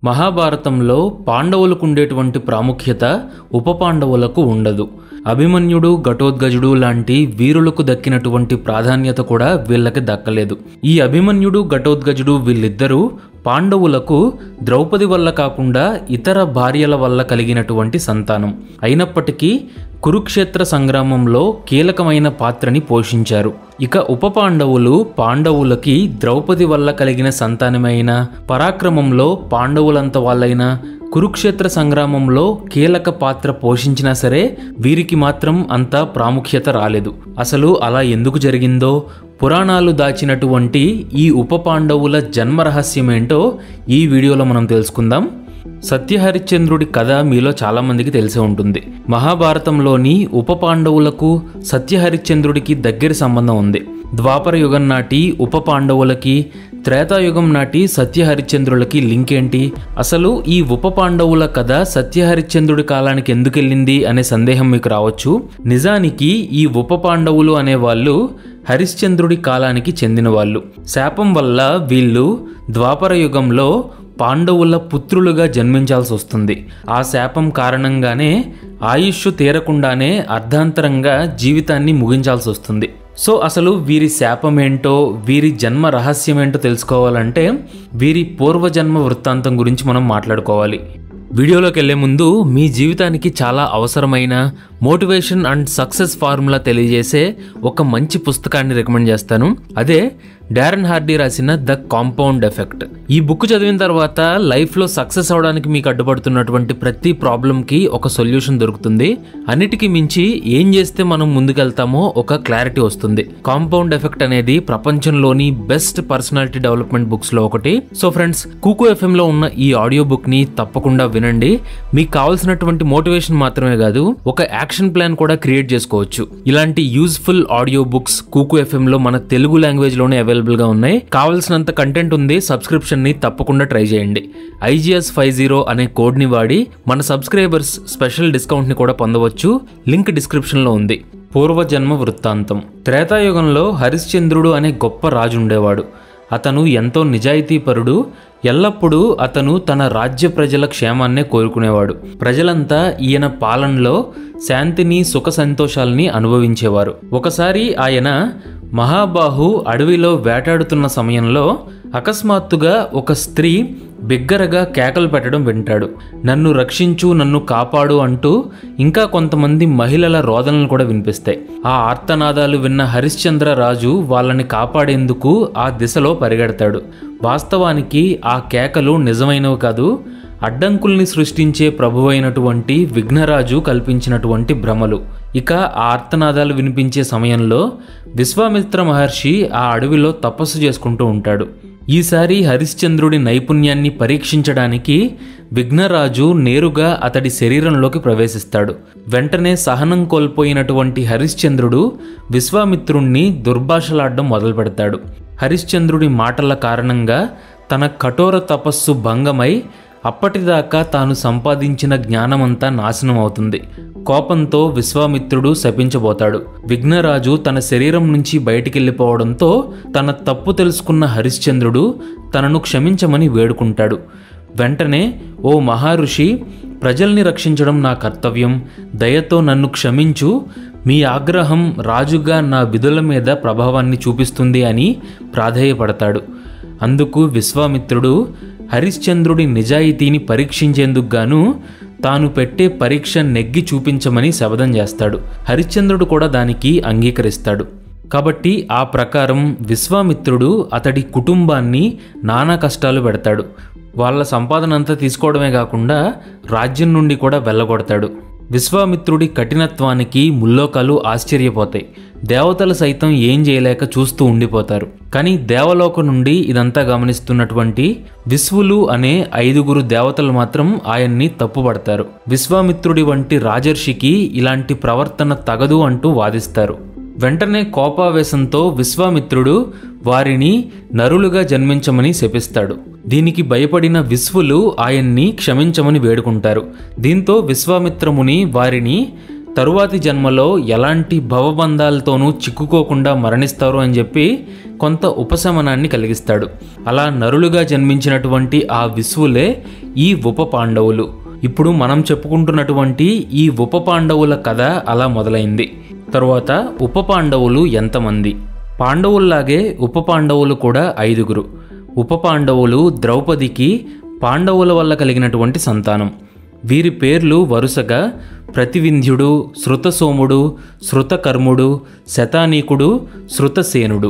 మహాభారతంలో పాండవులకు ఉండేటువంటి ప్రాముఖ్యత ఉప పాండవులకు ఉండదు. అభిమన్యుడు, ఘటోత్కచుడు లాంటి వీరులకు దక్కినటువంటి ప్రాధాన్యత కూడా వీళ్ళకి దక్కలేదు. ఈ అభిమన్యుడు, ఘటోత్కచుడు వీళ్ళిద్దరూ పాండవులకు ద్రౌపది వల్ల కాకుండా ఇతర భార్యల వల్ల కలిగినటువంటి సంతానం. అయినప్పటికీ కురుక్షేత్ర సంగ్రామంలో కీలకమైన పాత్రని పోషించారు. ఇక ఉప పాండవులు పాండవులకి ద్రౌపది వల్ల కలిగిన సంతానమైన, పరాక్రమంలో పాండవులంత వాళ్ళైనా కురుక్షేత్ర సంగ్రామంలో కీలక పాత్ర పోషించినా సరే వీరికి మాత్రం అంత ప్రాముఖ్యత రాలేదు. అసలు అలా ఎందుకు జరిగిందో, పురాణాలు దాచినటువంటి ఈ ఉప పాండవుల జన్మ రహస్యమేంటో ఈ వీడియోలో మనం తెలుసుకుందాం. సత్యహరిశ్చంద్రుడి కథ మీలో చాలామందికి తెలిసే ఉంటుంది. మహాభారతంలోని ఉప పాండవులకు సత్యహరిశ్చంద్రుడికి దగ్గర సంబంధం ఉంది. ద్వాపర యుగం నాటి ఉప పాండవులకి, త్రేతాయుగం నాటి సత్యహరిశ్చంద్రులకి లింక్ ఏంటి? అసలు ఈ ఉప పాండవుల కథ సత్యహరిశ్చంద్రుడి కాలానికి ఎందుకు వెళ్ళింది అనే సందేహం మీకు రావచ్చు. నిజానికి ఈ ఉప పాండవులు అనేవాళ్ళు హరిశ్చంద్రుడి కాలానికి చెందిన వాళ్ళు. శాపం వల్ల వీళ్ళు ద్వాపర యుగంలో పాండవుల పుత్రులుగా జన్మించాల్సి వస్తుంది. ఆ శాపం కారణంగానే ఆయుష్ తీరకుండానే అర్ధాంతరంగా జీవితాన్ని ముగించాల్సి వస్తుంది. సో అసలు వీరి శాపం ఏంటో, వీరి జన్మ రహస్యం ఏంటో తెలుసుకోవాలంటే వీరి పూర్వజన్మ వృత్తాంతం గురించి మనం మాట్లాడుకోవాలి. వీడియోలోకి వెళ్లే ముందు మీ జీవితానికి చాలా అవసరమైన మోటివేషన్ అండ్ సక్సెస్ ఫార్ములా తెలియజేసే ఒక మంచి పుస్తకాన్ని రికమెండ్ చేస్తాను. అదే డారెన్ హార్డీ రాసిన ద కాంపౌండ్ ఎఫెక్ట్. ఈ బుక్ చదివిన తర్వాత లైఫ్లో సక్సెస్ అవడానికి మీకు అడ్డుపడుతున్నటువంటి ప్రతి ప్రాబ్లంకి ఒక సొల్యూషన్ దొరుకుతుంది. అన్నిటికీ మించి ఏం చేస్తే మనం ముందుకెళ్తామో ఒక క్లారిటీ వస్తుంది. కాంపౌండ్ ఎఫెక్ట్ అనేది ప్రపంచంలోని బెస్ట్ పర్సనాలిటీ డెవలప్మెంట్ బుక్స్ లో ఒకటి. సో ఫ్రెండ్స్, కుకు ఎఫ్ఎం లో ఉన్న ఈ ఆడియో బుక్ ని తప్పకుండా వినండి. మీకు కావాల్సినటువంటి మోటివేషన్ మాత్రమే కాదు, ఒక యాక్షన్ ప్లాన్ కూడా క్రియేట్ చేసుకోవచ్చు. ఇలాంటి useful audio books Kuku FM లో మన తెలుగు లాంగ్వేజ్ లోనే అవైలబుల్ గా ఉన్నాయి. కావాల్సినంత కంటెంట్ ఉంది. సబ్స్క్రిప్షన్ ని తప్పకుండా ట్రై చేయండి. IGS50 అనే కోడ్ ని వాడి మన సబ్స్క్రైబర్స్ స్పెషల్ డిస్కౌంట్ ని కూడా పొందవచ్చు. లింక్ డిస్క్రిప్షన్ లో ఉంది. పూర్వజన్మ వృత్తాంతం. త్రేతాయుగంలో హరిశ్చంద్రుడు అనే గొప్ప రాజు ఉండేవాడు. అతను ఎంతో నిజాయితీపరుడు. ఎల్లప్పుడూ అతను తన రాజ్య ప్రజల క్షేమాన్నే కోరుకునేవాడు. ప్రజలంతా ఈయన పాలనలో శాంతిని, సుఖ సంతోషాలని అనుభవించేవారు. ఒకసారి ఆయన మహాబాహు అడవిలో వేటాడుతున్న సమయంలో అకస్మాత్తుగా ఒక స్త్రీ బిగ్గరగా కేకలు పెట్టడం వింటాడు. నన్ను రక్షించు, నన్ను కాపాడు అంటూ ఇంకా కొంతమంది మహిళల రోదనలు కూడా వినిపిస్తాయి. ఆ ఆర్తనాదాలు విన్న హరిశ్చంద్ర రాజు వాళ్ళని కాపాడేందుకు ఆ దిశలో పరిగెడతాడు. వాస్తవానికి ఆ కేకలు నిజమైనవి కాదు, అడ్డంకుల్ని సృష్టించే ప్రభువైనటువంటి విఘ్నరాజు కల్పించినటువంటి భ్రమలు. ఇక ఆ ఆర్తనాదాలు వినిపించే సమయంలో విశ్వామిత్ర మహర్షి ఆ అడవిలో తపస్సు చేసుకుంటూ ఉంటాడు. ఈసారి హరిశ్చంద్రుడి నైపుణ్యాన్ని పరీక్షించడానికి విఘ్నరాజు నేరుగా అతడి శరీరంలోకి ప్రవేశిస్తాడు. వెంటనే సహనం కోల్పోయినటువంటి హరిశ్చంద్రుడు విశ్వామిత్రుణ్ణి దుర్భాషలాడడం మొదలు పెడతాడు. హరిశ్చంద్రుడి మాటల కారణంగా తన కఠోర తపస్సు భంగమై అప్పటిదాకా తాను సంపాదించిన జ్ఞానమంతా నాశనం అవుతుంది. కోపంతో విశ్వామిత్రుడు శపించబోతాడు. విఘ్నరాజు తన శరీరం నుంచి బయటికెళ్ళిపోవడంతో తన తప్పు తెలుసుకున్న హరిశ్చంద్రుడు తనను క్షమించమని వేడుకుంటాడు. వెంటనే, ఓ మహర్షి, ప్రజల్ని రక్షించడం నా కర్తవ్యం, దయతో నన్ను క్షమించు, మీ ఆగ్రహం రాజుగా నా విధుల మీద ప్రభావాన్ని చూపిస్తుంది అని ప్రాధేయపడతాడు. అందుకు విశ్వామిత్రుడు హరిశ్చంద్రుడి నిజాయితీని పరీక్షించేందుకు గాను తాను పెట్టే పరీక్ష నెగ్గి చూపించమని శపథం చేస్తాడు. హరిశ్చంద్రుడు కూడా దానికి అంగీకరిస్తాడు. కాబట్టి ఆ ప్రకారం విశ్వామిత్రుడు అతడి కుటుంబాన్ని నానా కష్టాలు పెడతాడు. వాళ్ళ సంపాదనంతా తీసుకోవడమే కాకుండా రాజ్యం నుండి కూడా వెళ్ళగొడతాడు. విశ్వామిత్రుడి కఠినత్వానికి ముల్లోకాలు ఆశ్చర్యపోతాయి. దేవతలు సైతం ఏం చేయలేక చూస్తూ ఉండిపోతారు. కానీ దేవలోకం నుండి ఇదంతా గమనిస్తున్నటువంటి విశ్వులు అనే 5 దేవతలు మాత్రం ఆయన్ని తప్పుపడతారు. విశ్వామిత్రుడి వంటి రాజర్షికి ఇలాంటి ప్రవర్తన తగదు అంటూ వాదిస్తారు. వెంటనే కోపావేశంతో విశ్వామిత్రుడు వారిని నరులుగా జన్మించమని శపిస్తాడు. దీనికి భయపడిన విశ్వులు ఆయన్ని క్షమించమని వేడుకుంటారు. దీంతో విశ్వామిత్రముని వారిని తరువాతి జన్మలో ఎలాంటి భవబంధాలతోనూ చిక్కుకోకుండా మరణిస్తారు అని చెప్పి కొంత ఉపశమనాన్ని కలిగిస్తాడు. అలా నరులుగా జన్మించినటువంటి ఆ విశ్వులే ఈ ఉప పాండవులు. ఇప్పుడు మనం చెప్పుకుంటున్నటువంటి ఈ ఉప పాండవుల కథ అలా మొదలైంది. తరువాత ఉప పాండవులు ఎంతమంది? పాండవుల్లాగే ఉప పాండవులు కూడా 5. ఉప పాండవులు ద్రౌపదికి పాండవుల వల్ల కలిగినటువంటి సంతానం. వీరి పేర్లు వరుసగా ప్రతివింధ్యుడు, శృతసోముడు, శృతకర్ముడు, శతానీకుడు, శృతసేనుడు.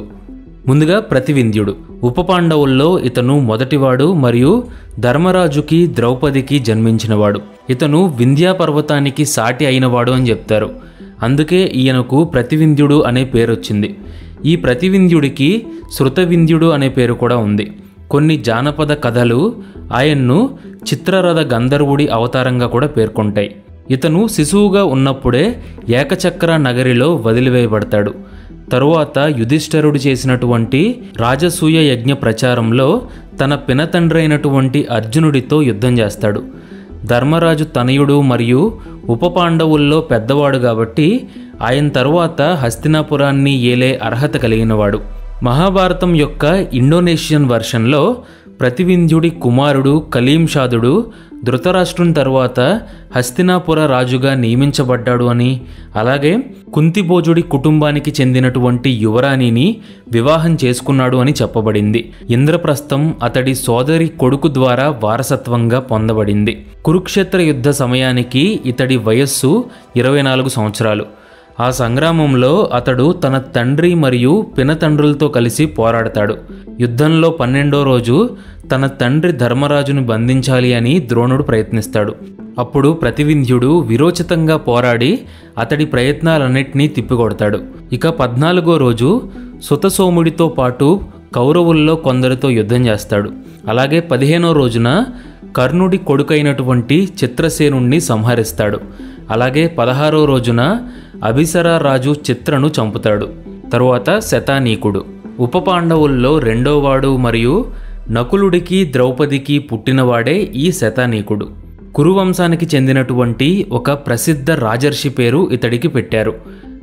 ముందుగా ప్రతివింధ్యుడు. ఉప పాండవుల్లో ఇతను మొదటివాడు మరియు ధర్మరాజుకి ద్రౌపదికి జన్మించినవాడు. ఇతను వింధ్యా పర్వతానికి సాటి అయినవాడు అని చెప్తారు. అందుకే ఈయనకు ప్రతివింధ్యుడు అనే పేరు వచ్చింది. ఈ ప్రతివింధ్యుడికి శృతవింధ్యుడు అనే పేరు కూడా ఉంది. కొన్ని జానపద కథలు ఆయన్ను చిత్రరథ గంధర్వుడి అవతారంగా కూడా పేర్కొంటాయి. ఇతను శిశువుగా ఉన్నప్పుడే ఏకచక్ర నగరిలో వదిలివేయబడతాడు. తరువాత యుధిష్ఠరుడు చేసినటువంటి రాజసూయ యజ్ఞ ప్రచారంలో తన పినతండ్రైనటువంటి అర్జునుడితో యుద్ధం చేస్తాడు. ధర్మరాజు తనయుడు మరియు ఉప పాండవుల్లో పెద్దవాడు కాబట్టి ఆయన తరువాత హస్తినాపురాన్ని ఏలే అర్హత కలిగినవాడు. మహాభారతం యొక్క ఇండోనేషియన్ వర్షన్లో ప్రతివింధ్యుడి కుమారుడు కలీంషాదుడు ధృతరాష్ట్రుని తరువాత హస్తినాపుర రాజుగా నియమించబడ్డాడు అని, అలాగే కుంతిభోజుడి కుటుంబానికి చెందినటువంటి యువరాణిని వివాహం చేసుకున్నాడు అని చెప్పబడింది. ఇంద్రప్రస్థం అతడి సోదరి కొడుకు ద్వారా వారసత్వంగా పొందబడింది. కురుక్షేత్ర యుద్ధ సమయానికి ఇతడి వయస్సు 24 సంవత్సరాలు. ఆ సంగ్రామంలో అతడు తన తండ్రి మరియు పినతండ్రులతో కలిసి పోరాడతాడు. యుద్ధంలో 12వ రోజు తన తండ్రి ధర్మరాజును బంధించాలి అని ద్రోణుడు ప్రయత్నిస్తాడు. అప్పుడు ప్రతివింధ్యుడు విరోచితంగా పోరాడి అతడి ప్రయత్నాలన్నింటినీ తిప్పికొడతాడు. ఇక 14వ రోజు శృతసోముడితో పాటు కౌరవుల్లో కొందరితో యుద్ధం చేస్తాడు. అలాగే 15వ రోజున కర్ణుడి కొడుకైనటువంటి చిత్రసేనుణ్ణి సంహరిస్తాడు. అలాగే 16వ రోజున అభిసరా రాజు చిత్రను చంపుతాడు. తరువాత శతానీకుడు. ఉప పాండవుల్లో 2వవాడు మరియు నకులుడికి ద్రౌపదికి పుట్టినవాడే ఈ శతానీకుడు. కురువంశానికి చెందినటువంటి ఒక ప్రసిద్ధ రాజర్షి పేరు ఇతడికి పెట్టారు.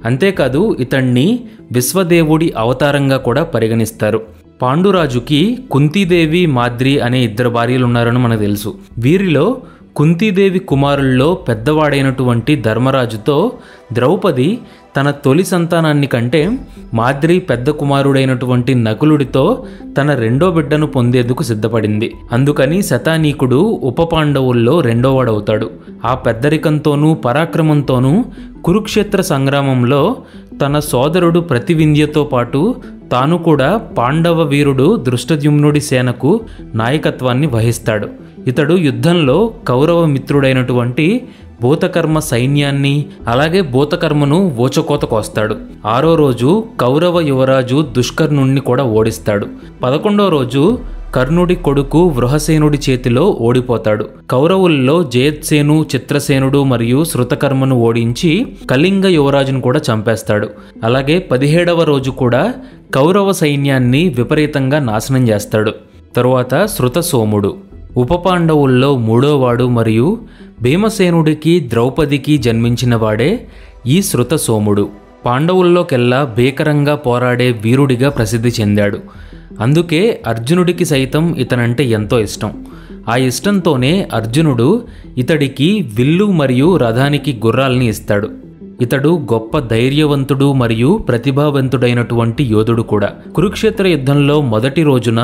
అంతేకాదు ఇతన్ని విశ్వదేవుడి అవతారంగా కూడా పరిగణిస్తారు. పాండురాజుకి కుంతీదేవి, మాద్రి అనే 2 భార్యలు ఉన్నారని మనకు తెలుసు. వీరిలో కుంతీదేవి కుమారుల్లో పెద్దవాడైనటువంటి ధర్మరాజుతో ద్రౌపది తన తొలి సంతానాన్ని కంటే మాద్రి పెద్ద కుమారుడైనటువంటి నకులుడితో తన 2వ బిడ్డను పొందేందుకు సిద్ధపడింది. అందుకని శతానీకుడు ఉప పాండవుల్లో 2వవాడవుతాడు. ఆ పెద్దరికంతోనూ పరాక్రమంతోనూ కురుక్షేత్ర సంగ్రామంలో తన సోదరుడు ప్రతివింధ్యతో పాటు తాను కూడా పాండవ వీరుడు దృష్టద్యుమ్నుడి సేనకు నాయకత్వాన్ని వహిస్తాడు. ఇతడు యుద్ధంలో కౌరవ మిత్రుడైనటువంటి భూతకర్మ సైన్యాన్ని, అలాగే భూతకర్మను ఓచకోత కోస్తాడు. 6వ రోజు కౌరవ యువరాజు దుష్కర్ణుణ్ణి కూడా ఓడిస్తాడు. 11వ రోజు కర్ణుడి కొడుకు వృహసేనుడి చేతిలో ఓడిపోతాడు. కౌరవుల్లో జయత్సేను, చిత్రసేనుడు మరియు శృతకర్మను ఓడించి కళింగ యువరాజును కూడా చంపేస్తాడు. అలాగే 17వ రోజు కూడా కౌరవ సైన్యాన్ని విపరీతంగా నాశనం చేస్తాడు. తరువాత శృతసోముడు. ఉప పాండవుల్లో 3వవాడు మరియు భీమసేనుడికి ద్రౌపదికి జన్మించిన వాడే ఈ శృతసోముడు. పాండవుల్లోకెల్లా భీకరంగా పోరాడే వీరుడిగా ప్రసిద్ధి చెందాడు. అందుకే అర్జునుడికి సైతం ఇతనంటే ఎంతో ఇష్టం. ఆ ఇష్టంతోనే అర్జునుడు ఇతడికి విల్లు మరియు రథానికి గుర్రాల్ని ఇస్తాడు. ఇతడు గొప్ప ధైర్యవంతుడు మరియు ప్రతిభావంతుడైనటువంటి యోధుడు కూడా. కురుక్షేత్ర యుద్ధంలో మొదటి రోజున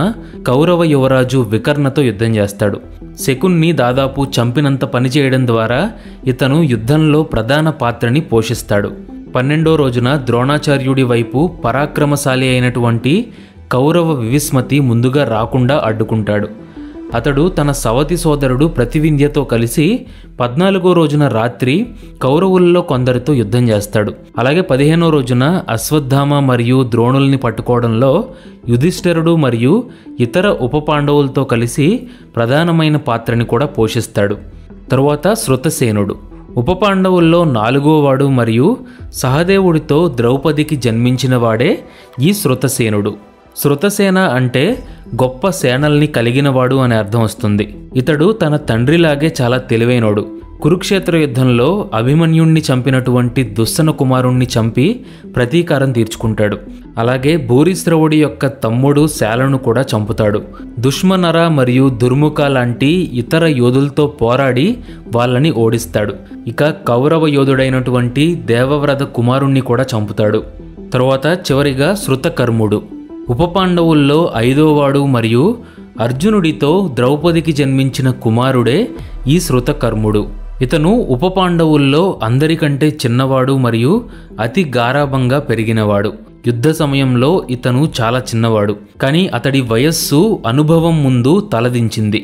కౌరవ యువరాజు వికర్ణతో యుద్ధం చేస్తాడు. శకున్ని దాదాపు చంపినంత పని చేయడం ద్వారా ఇతను యుద్ధంలో ప్రధాన పాత్రని పోషిస్తాడు. 12వ రోజున ద్రోణాచార్యుడి వైపు పరాక్రమశాలి అయినటువంటి కౌరవ వివిస్మతి ముందుగా రాకుండా అడ్డుకుంటాడు. అతడు తన సవతి సోదరుడు ప్రతివింధ్యతో కలిసి 14వ రోజున రాత్రి కౌరవుల్లో కొందరితో యుద్ధం చేస్తాడు. అలాగే 15వ రోజున అశ్వత్థామ మరియు ద్రోణుల్ని పట్టుకోవడంలో యుధిష్ఠరుడు మరియు ఇతర ఉప పాండవులతో కలిసి ప్రధానమైన పాత్రని కూడా పోషిస్తాడు. తరువాత శృతసేనుడు. ఉప పాండవుల్లో 4వవాడు మరియు సహదేవుడితో ద్రౌపదికి జన్మించిన వాడే ఈ శృతసేనుడు. శృతసేన అంటే గొప్ప సేనల్ని కలిగినవాడు అనే అర్థం వస్తుంది. ఇతడు తన తండ్రిలాగే చాలా తెలివైనోడు. కురుక్షేత్ర యుద్ధంలో అభిమన్యుణ్ణి చంపినటువంటి దుస్సన కుమారుణ్ణి చంపి ప్రతీకారం తీర్చుకుంటాడు. అలాగే భూరిశ్రవుడి యొక్క తమ్ముడు శాలను కూడా చంపుతాడు. దుష్మనర మరియు దుర్ముఖ లాంటి ఇతర యోధులతో పోరాడి వాళ్ళని ఓడిస్తాడు. ఇక కౌరవ యోధుడైనటువంటి దేవవ్రత కుమారుణ్ణి కూడా చంపుతాడు. తరువాత చివరిగా శృతకర్ముడు. ఉప పాండవుల్లో 5వవాడు మరియు అర్జునుడితో ద్రౌపదికి జన్మించిన కుమారుడే ఈ శృతకర్ముడు. ఇతను ఉప పాండవుల్లో అందరికంటే చిన్నవాడు మరియు అతి గారాభంగా పెరిగినవాడు. యుద్ధ సమయంలో ఇతను చాలా చిన్నవాడు, కానీ అతడి వయస్సు అనుభవం ముందు తలదించింది.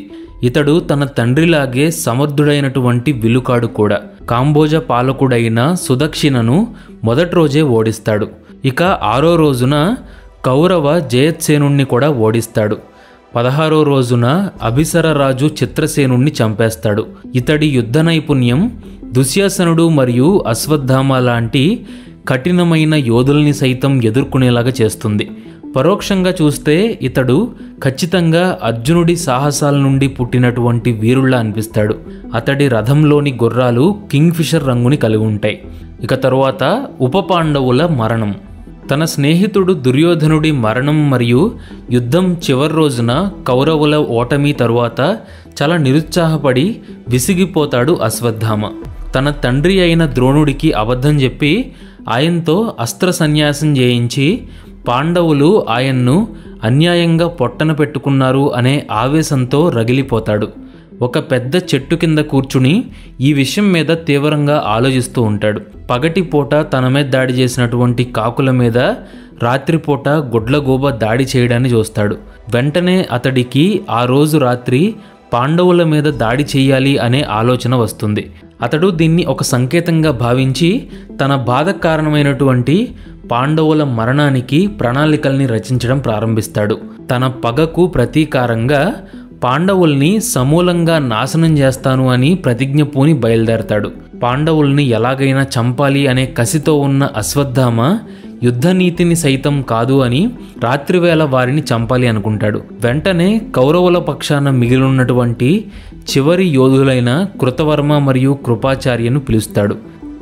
ఇతడు తన తండ్రిలాగే సమర్థుడైనటువంటి విలుకాడు కూడా. కాంబోజ పాలకుడైన సుదక్షిణను మొదటి రోజే ఓడిస్తాడు. ఇక 6వ రోజున కౌరవ జయత్సేనుణ్ణి కూడా ఓడిస్తాడు. 16వ రోజున అభిసరరాజు చిత్రసేనుణ్ణి చంపేస్తాడు. ఇతడి యుద్ధ నైపుణ్యం దుశ్శాసనుడు మరియు అశ్వత్థామ లాంటి కఠినమైన యోధుల్ని సైతం ఎదుర్కొనేలాగా చేస్తుంది. పరోక్షంగా చూస్తే ఇతడు ఖచ్చితంగా అర్జునుడి సాహసాల నుండి పుట్టినటువంటి వీరుల్లా అనిపిస్తాడు. అతడి రథంలోని గుర్రాలు కింగ్ఫిషర్ రంగుని కలిగి ఉంటాయి. ఇక తరువాత ఉప పాండవుల మరణం. తన స్నేహితుడు దుర్యోధనుడి మరణం మరియు యుద్ధం చివరి రోజున కౌరవుల ఓటమి తరువాత చాలా నిరుత్సాహపడి విసిగిపోతాడు అశ్వత్థామ. తన తండ్రి అయిన ద్రోణుడికి అబద్ధం చెప్పి ఆయనతో అస్త్ర సన్యాసం చేయించి పాండవులు ఆయన్ను అన్యాయంగా పొట్టన పెట్టుకున్నారు అనే ఆవేశంతో రగిలిపోతాడు. ఒక పెద్ద చెట్టు కింద కూర్చుని ఈ విషయం మీద తీవ్రంగా ఆలోచిస్తూ ఉంటాడు. పగటిపూట తన మీద దాడి చేసినటువంటి కాకుల మీద రాత్రిపూట గుడ్లగూబ దాడి చేయడాన్ని చూస్తాడు. వెంటనే అతడికి ఆ రోజు రాత్రి పాండవుల మీద దాడి చేయాలి అనే ఆలోచన వస్తుంది. అతడు దీన్ని ఒక సంకేతంగా భావించి తన బాధకు కారణమైనటువంటి పాండవుల మరణానికి ప్రణాళికల్ని రచించడం ప్రారంభిస్తాడు. తన పగకు ప్రతీకారంగా పాండవుల్ని సమూలంగా నాశనం చేస్తాను అని ప్రతిజ్ఞ పూని బయలుదేరతాడు. పాండవుల్ని ఎలాగైనా చంపాలి అనే కసితో ఉన్న అశ్వత్థామ యుద్ధనీతిని సైతం కాదు అని రాత్రివేళ వారిని చంపాలి అనుకుంటాడు. వెంటనే కౌరవుల పక్షాన మిగిలినటువంటి చివరి యోధులైన కృతవర్మ మరియు కృపాచార్యను పిలుస్తాడు.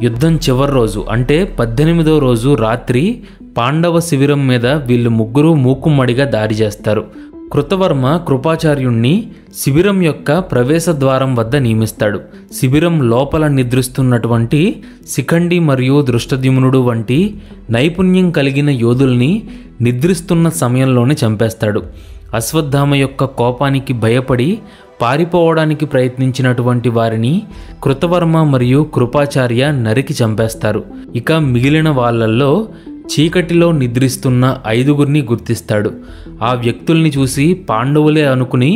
యుద్ధం చివరి రోజు అంటే 18వ రోజు రాత్రి పాండవ శిబిరం మీద వీళ్ళు ముగ్గురు మూకుమ్మడిగా దాడి చేస్తారు. కృతవర్మ కృపాచార్యుణ్ణి శిబిరం యొక్క ప్రవేశ ద్వారం వద్ద నియమిస్తాడు. శిబిరం లోపల నిద్రిస్తున్నటువంటి శిఖండి మరియు దృష్టద్యుమ్నుడు వంటి నైపుణ్యం కలిగిన యోధుల్ని నిద్రిస్తున్న సమయంలోనే చంపేస్తాడు. అశ్వత్థామ యొక్క కోపానికి భయపడి పారిపోవడానికి ప్రయత్నించినటువంటి వారిని కృతవర్మ మరియు కృపాచార్య నరికి చంపేస్తారు. ఇక మిగిలిన వాళ్ళల్లో చీకటిలో నిద్రిస్తున్న 5గురిని గుర్తిస్తాడు. ఆ వ్యక్తుల్ని చూసి పాండవులే అనుకుని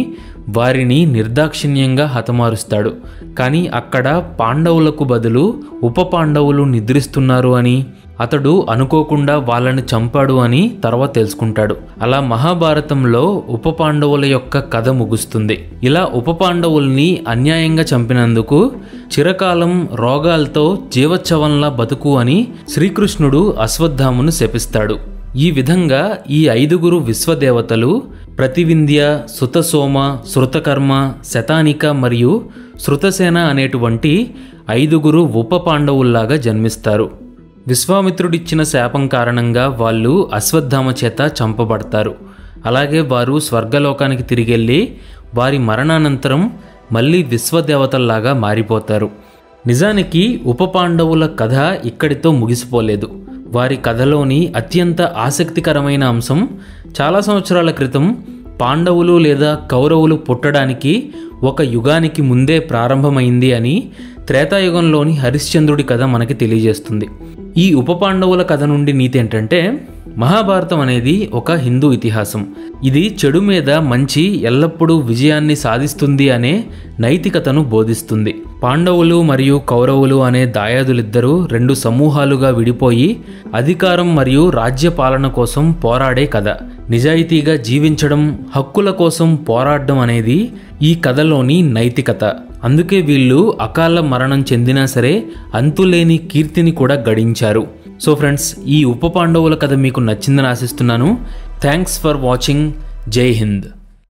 వారిని నిర్దాక్షిణ్యంగా హతమారుస్తాడు. కానీ అక్కడ పాండవులకు బదులు ఉప పాండవులు నిద్రిస్తున్నారు అని అతడు అనుకోకుండా వాళ్ళని చంపాడు అని తర్వాత తెలుసుకుంటాడు. అలా మహాభారతంలో ఉప పాండవుల యొక్క కథ ముగుస్తుంది. ఇలా ఉప పాండవుల్ని అన్యాయంగా చంపినందుకు చిరకాలం రోగాలతో జీవోత్సవంలా బతుకు అని శ్రీకృష్ణుడు అశ్వత్థామను శపిస్తాడు. ఈ విధంగా ఈ 5గురు విశ్వదేవతలు ప్రతివింధ్య, సుతసోమ, శృతకర్మ, శతానిక మరియు శృతసేన అనేటువంటి 5గురు ఉప పాండవుల్లాగా జన్మిస్తారు. విశ్వామిత్రుడిచ్చిన శాపం కారణంగా వాళ్ళు అశ్వత్థామ చేత చంపబడతారు. అలాగే వారు స్వర్గలోకానికి తిరిగెళ్ళి వారి మరణానంతరం మళ్ళీ విశ్వదేవతల్లాగా మారిపోతారు. నిజానికి ఉప పాండవుల కథ ఇక్కడితో ముగిసిపోలేదు. వారి కథలోని అత్యంత ఆసక్తికరమైన అంశం చాలా సంవత్సరాల క్రితం పాండవులు లేదా కౌరవులు పుట్టడానికి ఒక యుగానికి ముందే ప్రారంభమైంది అని త్రేతాయుగంలోని హరిశ్చంద్రుడి కథ మనకి తెలియజేస్తుంది. ఈ ఉప పాండవుల కథ నుండి నీతి ఏంటంటే, మహాభారతం అనేది ఒక హిందూ ఇతిహాసం. ఇది చెడు మీద మంచి ఎల్లప్పుడూ విజయాన్ని సాధిస్తుంది అనే నైతికతను బోధిస్తుంది. పాండవులు మరియు కౌరవులు అనే దాయాదులిద్దరూ 2 సమూహాలుగా విడిపోయి అధికారం మరియు రాజ్య పాలన కోసం పోరాడే కథ. నిజాయితీగా జీవించడం, హక్కుల కోసం పోరాడడం అనేది ఈ కథలోని నైతికత. అందుకే వీళ్ళు అకాల మరణం చెందినా సరే అంతులేని కీర్తిని కూడా గడించారు. సో ఫ్రెండ్స్, ఈ ఉప పాండవుల కథ మీకు నచ్చిందని ఆశిస్తున్నాను. Thanks for watching. జై హింద్.